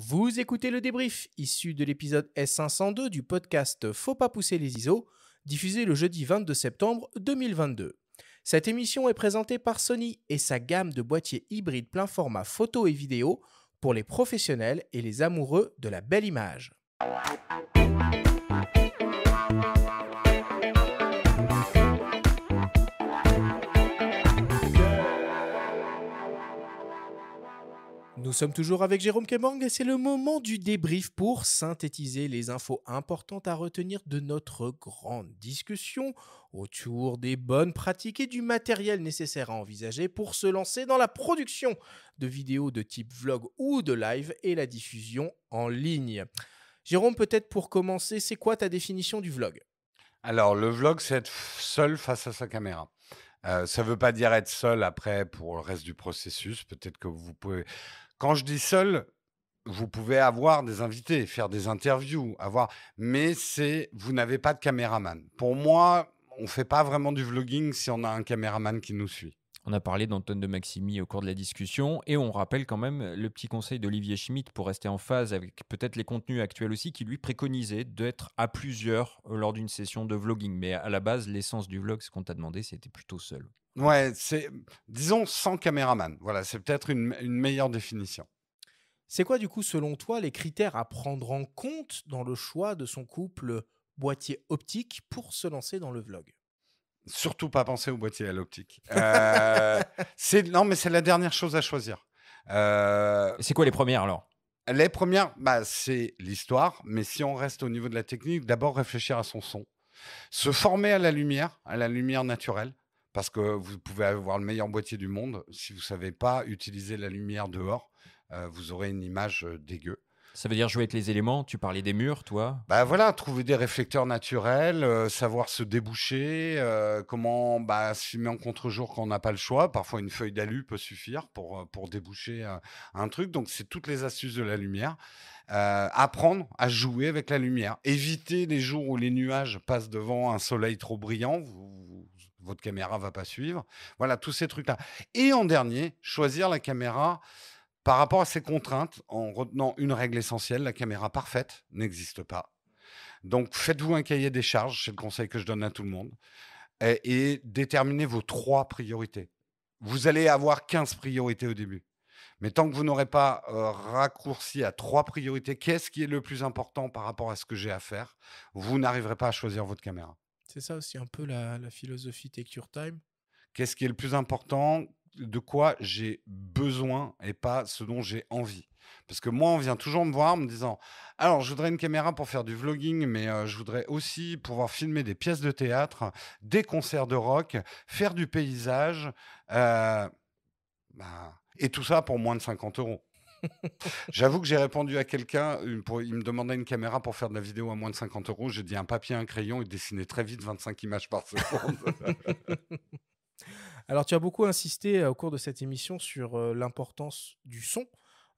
Vous écoutez le débrief, issu de l'épisode S502 du podcast Faut pas pousser les ISO, diffusé le jeudi 22 septembre 2022. Cette émission est présentée par Sony et sa gamme de boîtiers hybrides plein format photo et vidéo pour les professionnels et les amoureux de la belle image. Nous sommes toujours avec Jérôme Kemang et c'est le moment du débrief pour synthétiser les infos importantes à retenir de notre grande discussion autour des bonnes pratiques et du matériel nécessaire à envisager pour se lancer dans la production de vidéos de type vlog ou de live et la diffusion en ligne. Jérôme, peut-être pour commencer, c'est quoi ta définition du vlog ? Alors, le vlog, c'est être seul face à sa caméra. Ça ne veut pas dire être seul après pour le reste du processus. Peut-être que vous pouvez. Quand je dis seul, vous pouvez avoir des invités, faire des interviews, mais vous n'avez pas de caméraman. Pour moi, on ne fait pas vraiment du vlogging si on a un caméraman qui nous suit. On a parlé d'Antoine de Maximi au cours de la discussion et on rappelle quand même le petit conseil d'Olivier Schmitt pour rester en phase avec peut-être les contenus actuels aussi qui lui préconisait d'être à plusieurs lors d'une session de vlogging. Mais à la base, l'essence du vlog, ce qu'on t'a demandé, c'était plutôt seul. Ouais, disons sans caméraman. Voilà, c'est peut-être une meilleure définition. C'est quoi du coup selon toi les critères à prendre en compte dans le choix de son couple boîtier optique pour se lancer dans le vlog ? Surtout pas penser au boîtier à l'optique. Non, mais c'est la dernière chose à choisir. C'est quoi les premières alors ? Les premières, c'est l'histoire. Mais si on reste au niveau de la technique, d'abord réfléchir à son son. Se former à la lumière naturelle. Parce que vous pouvez avoir le meilleur boîtier du monde. Si vous ne savez pas utiliser la lumière dehors, vous aurez une image dégueu. Ça veut dire jouer avec les éléments. Tu parlais des murs, toi. Voilà, trouver des réflecteurs naturels, savoir se déboucher, comment se filmer en contre-jour quand on n'a pas le choix. Parfois, une feuille d'alu peut suffire pour déboucher un truc. Donc, c'est toutes les astuces de la lumière. Apprendre à jouer avec la lumière. Éviter les jours où les nuages passent devant un soleil trop brillant. Votre caméra ne va pas suivre. Voilà, tous ces trucs-là. Et en dernier, choisir la caméra par rapport à ces contraintes, en retenant une règle essentielle, la caméra parfaite n'existe pas. Donc, faites-vous un cahier des charges, c'est le conseil que je donne à tout le monde, et déterminez vos 3 priorités. Vous allez avoir 15 priorités au début. Mais tant que vous n'aurez pas raccourci à 3 priorités, qu'est-ce qui est le plus important par rapport à ce que j'ai à faire, vous n'arriverez pas à choisir votre caméra. C'est ça aussi un peu la philosophie Take Your Time. Qu'est-ce qui est le plus important ? De quoi j'ai besoin et pas ce dont j'ai envie. Parce que moi, on vient toujours me voir en me disant « Alors, je voudrais une caméra pour faire du vlogging, mais je voudrais aussi pouvoir filmer des pièces de théâtre, des concerts de rock, faire du paysage. Et tout ça pour moins de 50 €. » J'avoue que j'ai répondu à quelqu'un, il me demandait une caméra pour faire de la vidéo à moins de 50 €. J'ai dit un papier, un crayon, il dessinait très vite 25 images par seconde. Alors, tu as beaucoup insisté au cours de cette émission sur l'importance du son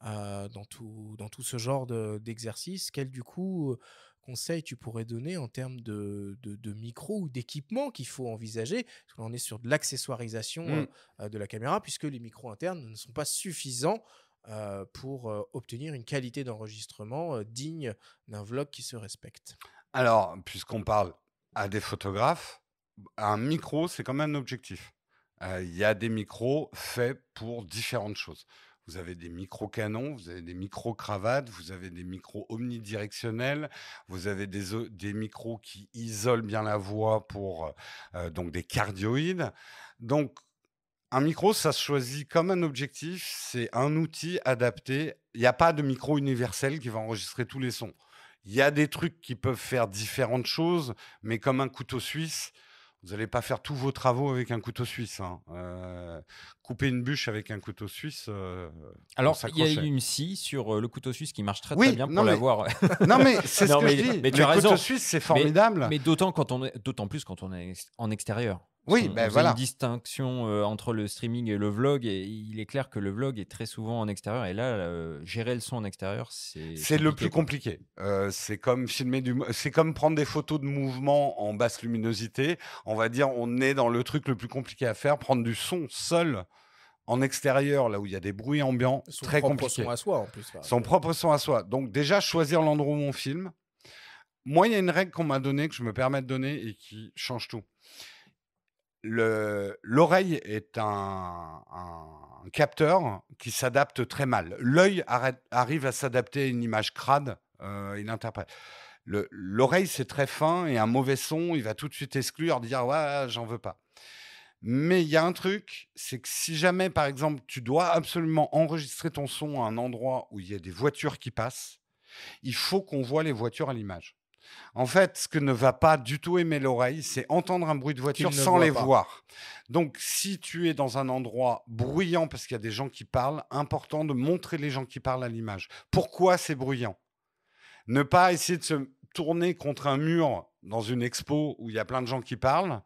dans tout ce genre d'exercice. Quel, du coup, conseil tu pourrais donner en termes de micro ou d'équipement qu'il faut envisager ? Parce que là, on est sur de l'accessoirisation de la caméra, puisque les micros internes ne sont pas suffisants pour obtenir une qualité d'enregistrement digne d'un vlog qui se respecte. Alors, puisqu'on parle à des photographes, un micro, c'est quand même un objectif. Il y a des micros faits pour différentes choses. Vous avez des micro-canons, vous avez des micro-cravates, vous avez des micros omnidirectionnels, vous avez des micros qui isolent bien la voix pour donc des cardioïdes. Donc, un micro, ça se choisit comme un objectif, c'est un outil adapté. Il n'y a pas de micro universel qui va enregistrer tous les sons. Il y a des trucs qui peuvent faire différentes choses, mais comme un couteau suisse, vous n'allez pas faire tous vos travaux avec un couteau suisse. Couper une bûche avec un couteau suisse, Alors, on il y a s'accrochait. une scie sur le couteau suisse qui marche très Oui, bien non, pour mais- l'avoir. Non, mais c'est ce Non, que mais- je dis. mais tu Le as raison. couteau suisse, c'est formidable. Mais d'autant plus quand on est en extérieur. Oui, On faisait voilà. une distinction entre le streaming et le vlog, et il est clair que le vlog est très souvent en extérieur. Et là, gérer le son en extérieur, C'est le plus quoi. compliqué. C'est comme c'est comme prendre des photos de mouvement en basse luminosité. On va dire, on est dans le truc le plus compliqué à faire. Prendre du son seul en extérieur, là où il y a des bruits ambiants, Son très propre compliqué. son à soi, en plus. Son propre son à soi. Donc déjà, choisir l'endroit où on filme. Moi, il y a une règle qu'on m'a donnée, que je me permets de donner et qui change tout. L'oreille est un capteur qui s'adapte très mal. L'œil arrive à s'adapter à une image crade, il interprète. L'oreille, c'est très fin et un mauvais son, il va tout de suite exclure, dire « ouais, j'en veux pas ». Mais il y a un truc, c'est que si jamais, par exemple, tu dois absolument enregistrer ton son à un endroit où il y a des voitures qui passent, il faut qu'on voit les voitures à l'image. En fait, ce que ne va pas du tout aimer l'oreille, c'est entendre un bruit de voiture Qu'il ne sans voit les pas. voir. Donc, si tu es dans un endroit bruyant parce qu'il y a des gens qui parlent, important de montrer les gens qui parlent à l'image. Pourquoi c'est bruyant? Ne pas essayer de se tourner contre un mur dans une expo où il y a plein de gens qui parlent.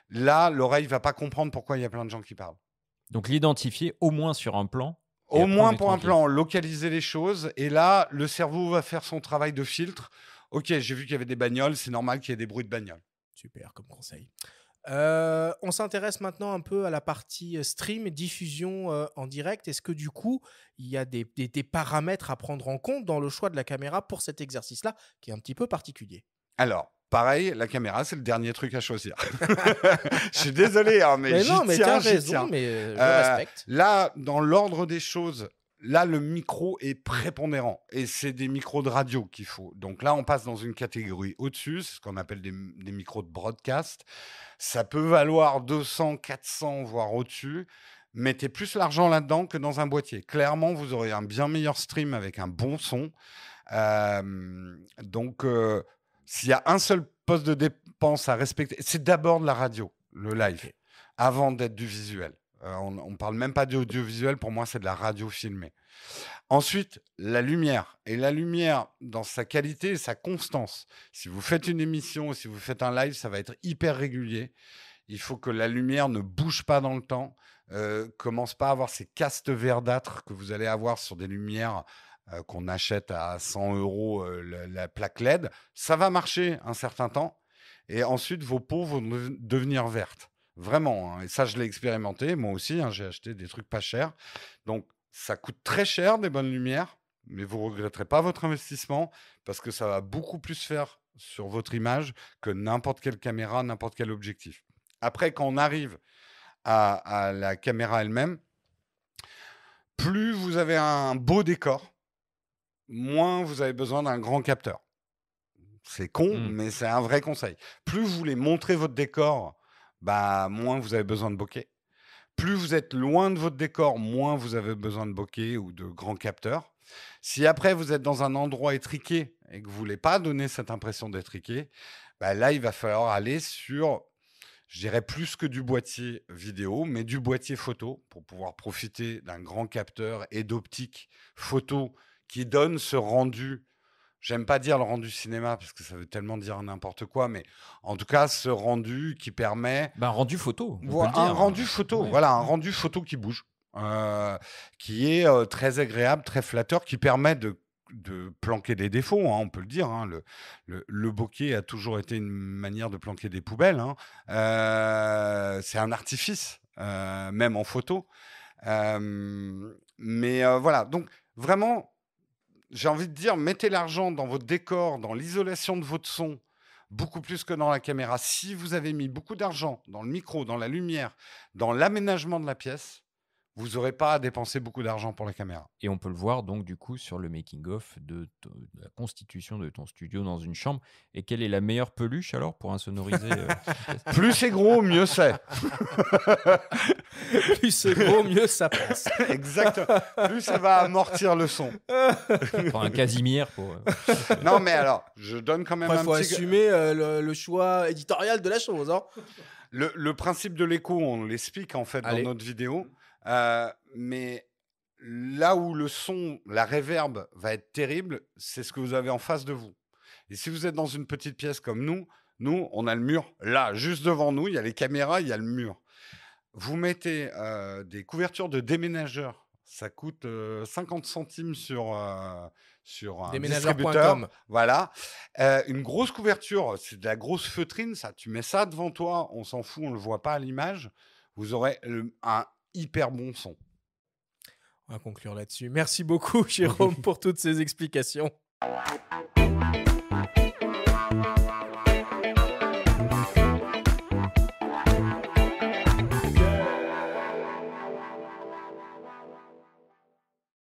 Là, l'oreille va pas comprendre pourquoi il y a plein de gens qui parlent. Donc l'identifier au moins sur un plan. et Au après, on moins est pour un tranquille. plan, localiser les choses. Et là, le cerveau va faire son travail de filtre. Ok, j'ai vu qu'il y avait des bagnoles, c'est normal qu'il y ait des bruits de bagnoles. Super comme conseil. On s'intéresse maintenant un peu à la partie stream et diffusion en direct. Est-ce que du coup, il y a des paramètres à prendre en compte dans le choix de la caméra pour cet exercice-là, qui est un petit peu particulier? Alors, pareil, la caméra, c'est le dernier truc à choisir. Je suis désolé, hein, mais Mais j'y non, mais tiens, t'as j'y raison, tiens. mais je respecte. Là, dans l'ordre des choses, là, le micro est prépondérant. Et c'est des micros de radio qu'il faut. Donc là, on passe dans une catégorie au-dessus, c'est ce qu'on appelle des micros de broadcast. Ça peut valoir 200, 400, voire au-dessus. Mettez plus l'argent là-dedans que dans un boîtier. Clairement, vous aurez un bien meilleur stream avec un bon son. Donc, s'il y a un seul poste de dépense à respecter, c'est d'abord de la radio, le live, Ok. avant d'être du visuel. On ne parle même pas d'audiovisuel, pour moi, c'est de la radio filmée. Ensuite, la lumière. Et la lumière, dans sa qualité et sa constance. Si vous faites une émission ou si vous faites un live, ça va être hyper régulier. Il faut que la lumière ne bouge pas dans le temps, commence pas à avoir ces castes verdâtres que vous allez avoir sur des lumières qu'on achète à 100 € la plaque LED. Ça va marcher un certain temps. Et ensuite, vos peaux vont devenir vertes. Vraiment. Hein. Et ça, je l'ai expérimenté. Moi aussi, hein, j'ai acheté des trucs pas chers. Donc, ça coûte très cher, des bonnes lumières. Mais vous ne regretterez pas votre investissement parce que ça va beaucoup plus faire sur votre image que n'importe quelle caméra, n'importe quel objectif. Après, quand on arrive à la caméra elle-même, plus vous avez un beau décor, moins vous avez besoin d'un grand capteur. C'est con, mais c'est un vrai conseil. Plus vous voulez montrer votre décor, bah, moins vous avez besoin de bokeh. Plus vous êtes loin de votre décor, moins vous avez besoin de bokeh ou de grands capteurs. Si après vous êtes dans un endroit étriqué et que vous ne voulez pas donner cette impression d'étriqué, bah là, il va falloir aller sur, je dirais plus que du boîtier vidéo, mais du boîtier photo pour pouvoir profiter d'un grand capteur et d'optique photo qui donne ce rendu. J'aime pas dire le rendu cinéma parce que ça veut tellement dire n'importe quoi, mais en tout cas, ce rendu qui permet. Un rendu photo. On peut le Un dire. rendu photo, Ouais. voilà, un rendu photo qui bouge, qui est très agréable, très flatteur, qui permet de planquer des défauts, hein, on peut le dire. Hein. Le bokeh a toujours été une manière de planquer des poubelles. Hein. C'est un artifice, même en photo. Mais voilà, donc vraiment, j'ai envie de dire, mettez l'argent dans votre décor, dans l'isolation de votre son, beaucoup plus que dans la caméra. Si vous avez mis beaucoup d'argent dans le micro, dans la lumière, dans l'aménagement de la pièce, vous n'aurez pas à dépenser beaucoup d'argent pour la caméra. Et on peut le voir donc du coup sur le making-of de la constitution de ton studio dans une chambre. Et quelle est la meilleure peluche alors pour insonoriser Plus c'est gros, mieux c'est. Plus c'est gros, mieux ça passe. Exactement. Plus ça va amortir le son. Pour un Casimir pour. Non, mais alors, je donne quand même Il un faut petit. assumer le choix éditorial de la chose. Hein. Le principe de l'écho, on l'explique en fait Allez. dans notre vidéo. Mais là où le son, la réverb va être terrible, c'est ce que vous avez en face de vous. Et si vous êtes dans une petite pièce comme nous, on a le mur là, juste devant nous, il y a les caméras, il y a le mur. Vous mettez des couvertures de déménageurs, ça coûte 50 centimes sur un distributeur. Voilà. Une grosse couverture, c'est de la grosse feutrine, ça. Tu mets ça devant toi, on s'en fout, on ne le voit pas à l'image. Vous aurez un hyper bon son. On va conclure là-dessus. Merci beaucoup, Jérôme, pour toutes ces explications.